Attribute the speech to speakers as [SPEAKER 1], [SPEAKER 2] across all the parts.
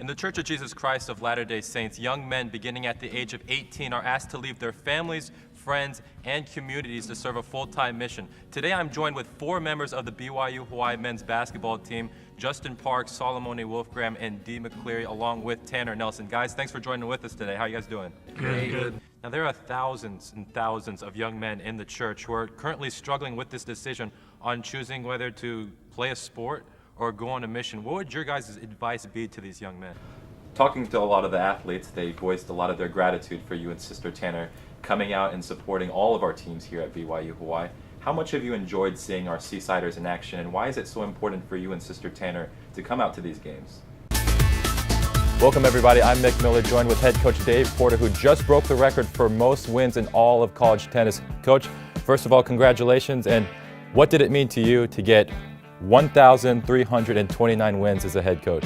[SPEAKER 1] In the Church of Jesus Christ of Latter-day Saints, young men beginning at the age of 18 are asked to leave their families, friends, and communities to serve a full-time mission. Today I'm joined with 4 members of the BYU Hawaii men's basketball team, Justin Parks, Solomone Wolfgram, and Dee McCleary, along with Tanner Nelson. Guys, thanks for joining with us today. How are you guys doing?
[SPEAKER 2] Good.
[SPEAKER 1] Now, there are thousands and thousands of young men in the church who are currently struggling with this decision on choosing whether to play a sport or go on a mission. What would your guys' advice be to these young men?
[SPEAKER 3] Talking to a lot of the athletes, they voiced a lot of their gratitude for you and Sister Tanner coming out and supporting all of our teams here at BYU Hawaii. How much have you enjoyed seeing our Seasiders in action, and why is it so important for you and Sister Tanner to come out to these games?
[SPEAKER 4] Welcome everybody, I'm Myck Miller, joined with head coach Dave Porter, who just broke the record for most wins in all of college tennis. Coach, first of all, congratulations, and what did it mean to you to get 1,329 wins as a head coach?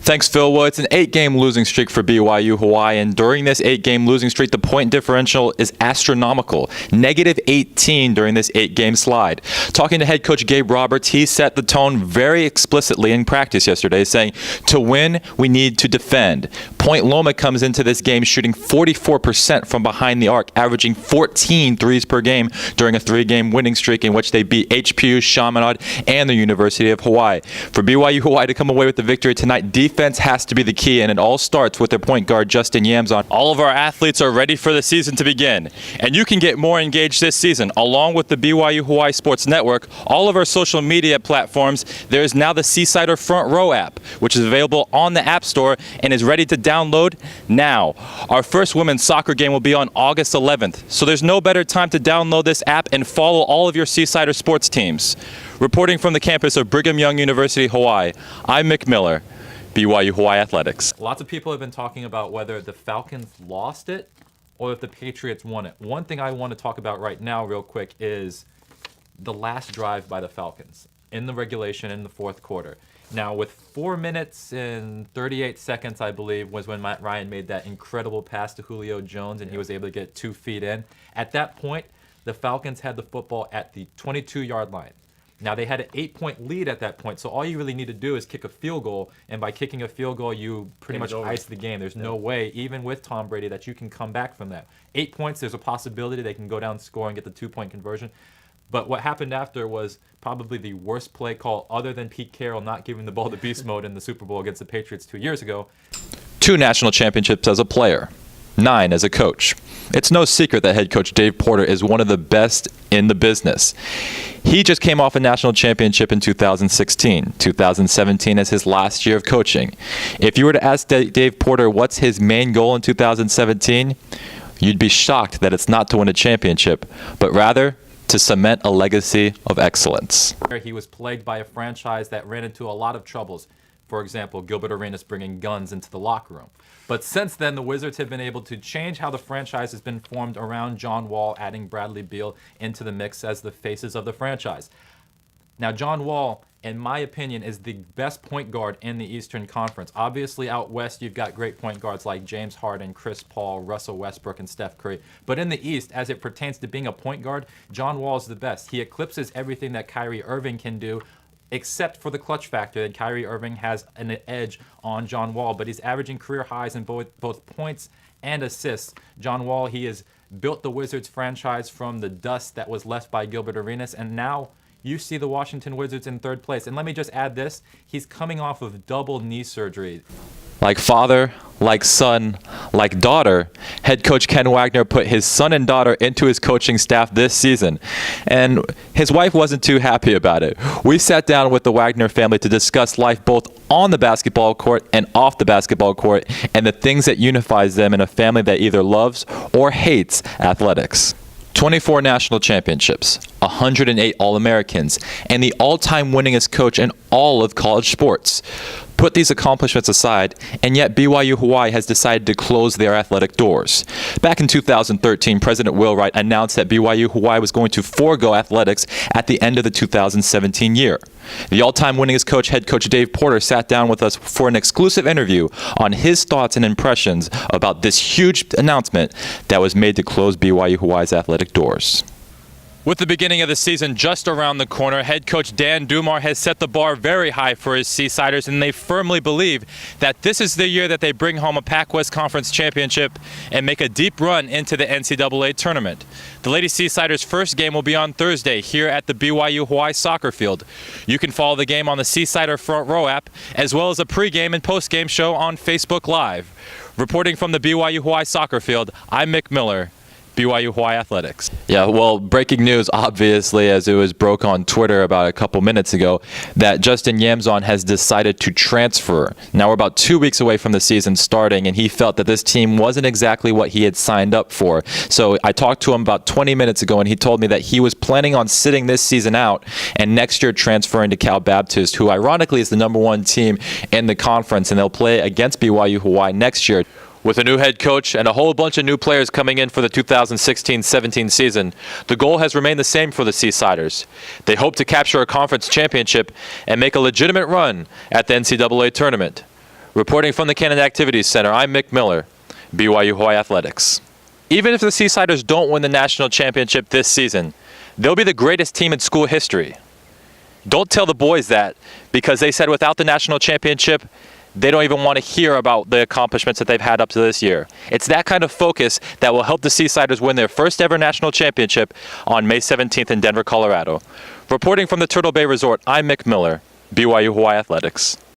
[SPEAKER 3] Thanks, Phil. Well, it's an 8-game losing streak for BYU Hawaii, and during this 8-game losing streak, the point differential is astronomical. -18 during this 8-game slide. Talking to head coach Gabe Roberts, he set the tone very explicitly in practice yesterday, saying, to win, we need to defend. Point Loma comes into this game shooting 44% from behind the arc, averaging 14 threes per game during a 3-game winning streak in which they beat HPU, Chaminade, and the University of Hawaii. For BYU Hawaii to come away with the victory tonight, defense has to be the key, and it all starts with their point guard, Justin Yamzon. All of our athletes are ready for the season to begin, and you can get more engaged this season. Along with the BYU Hawaii Sports Network, all of our social media platforms, there is now the Seasider Front Row app, which is available on the App Store and is ready to download now. Our first women's soccer game will be on August 11th, so there's no better time to download this app and follow all of your Seasider sports teams. Reporting from the campus of Brigham Young University, Hawaii, I'm Myck Miller, BYU Hawaii Athletics.
[SPEAKER 1] Lots of people have been talking about whether the Falcons lost it or if the Patriots won it. One thing I want to talk about right now real quick is the last drive by the Falcons in the regulation in the fourth quarter. Now, with 4 minutes and 38 seconds, I believe, was when Matt Ryan made that incredible pass to Julio Jones, and he was able to get 2 feet in. At that point, the Falcons had the football at the 22-yard line. Now, they had an 8-point lead at that point, so all you really need to do is kick a field goal, and by kicking a field goal, you pretty much ice the game. There's no way, even with Tom Brady, that you can come back from that. 8 points, there's a possibility they can go down, score, and get the 2-point conversion. But what happened after was probably the worst play call other than Pete Carroll not giving the ball to beast mode in the Super Bowl against the Patriots 2 years ago.
[SPEAKER 3] 2 national championships as a player, 9 as a coach. It's no secret that head coach Dave Porter is one of the best in the business. He just came off a national championship in 2016, 2017 as his last year of coaching. If you were to ask Dave Porter what's his main goal in 2017, you'd be shocked that it's not to win a championship, but rather to cement a legacy of excellence.
[SPEAKER 1] He was plagued by a franchise that ran into a lot of troubles. For example, Gilbert Arenas bringing guns into the locker room. But since then, the Wizards have been able to change how the franchise has been formed around John Wall, adding Bradley Beal into the mix as the faces of the franchise. Now, John Wall, in my opinion, is the best point guard in the Eastern Conference. Obviously, out west, you've got great point guards like James Harden, Chris Paul, Russell Westbrook, and Steph Curry. But in the East, as it pertains to being a point guard, John Wall is the best. He eclipses everything that Kyrie Irving can do, except for the clutch factor, that Kyrie Irving has an edge on John Wall, but he's averaging career highs in both points and assists. John Wall, he has built the Wizards franchise from the dust that was left by Gilbert Arenas, and now you see the Washington Wizards in 3rd place. And let me just add this, he's coming off of double knee surgery.
[SPEAKER 3] Like father, like son, like daughter, head coach Ken Wagner put his son and daughter into his coaching staff this season. And his wife wasn't too happy about it. We sat down with the Wagner family to discuss life both on the basketball court and off the basketball court and the things that unifies them in a family that either loves or hates athletics. 24 national championships, 108 All-Americans, and the all-time winningest coach in all of college sports. Put these accomplishments aside, and yet BYU Hawaii has decided to close their athletic doors. Back in 2013, President Will Wright announced that BYU Hawaii was going to forego athletics at the end of the 2017 year. The all-time winningest coach, head coach Dave Porter, sat down with us for an exclusive interview on his thoughts and impressions about this huge announcement that was made to close BYU Hawaii's athletic doors. With the beginning of the season just around the corner, head coach Dan Dumar has set the bar very high for his Seasiders, and they firmly believe that this is the year that they bring home a Pac-West Conference championship and make a deep run into the NCAA tournament. The Lady Seasiders' first game will be on Thursday here at the BYU Hawaii soccer field. You can follow the game on the Seasider Front Row app, as well as a pregame and postgame show on Facebook Live. Reporting from the BYU Hawaii soccer field, I'm Myck Miller, BYU Hawaii Athletics.
[SPEAKER 4] Yeah, well, breaking news, obviously, as it was broke on Twitter about a couple minutes ago, that Justin Yamzon has decided to transfer. Now we're about 2 weeks away from the season starting, and he felt that this team wasn't exactly what he had signed up for. So I talked to him about 20 minutes ago, and he told me that he was planning on sitting this season out and next year transferring to Cal Baptist, who ironically is the #1 team in the conference, and they'll play against BYU Hawaii next year. With a new head coach and a whole bunch of new players coming in for the 2016-17 season, the goal has remained the same for the Seasiders. They hope to capture a conference championship and make a legitimate run at the NCAA tournament. Reporting from the Cannon Activities Center, I'm Myck Miller, BYU Hawaii Athletics. Even if the Seasiders don't win the national championship this season, they'll be the greatest team in school history. Don't tell the boys that, because they said without the national championship, they don't even want to hear about the accomplishments that they've had up to this year. It's that kind of focus that will help the Seasiders win their first ever national championship on May 17th in Denver, Colorado. Reporting from the Turtle Bay Resort, I'm Myck Miller, BYU Hawaii Athletics.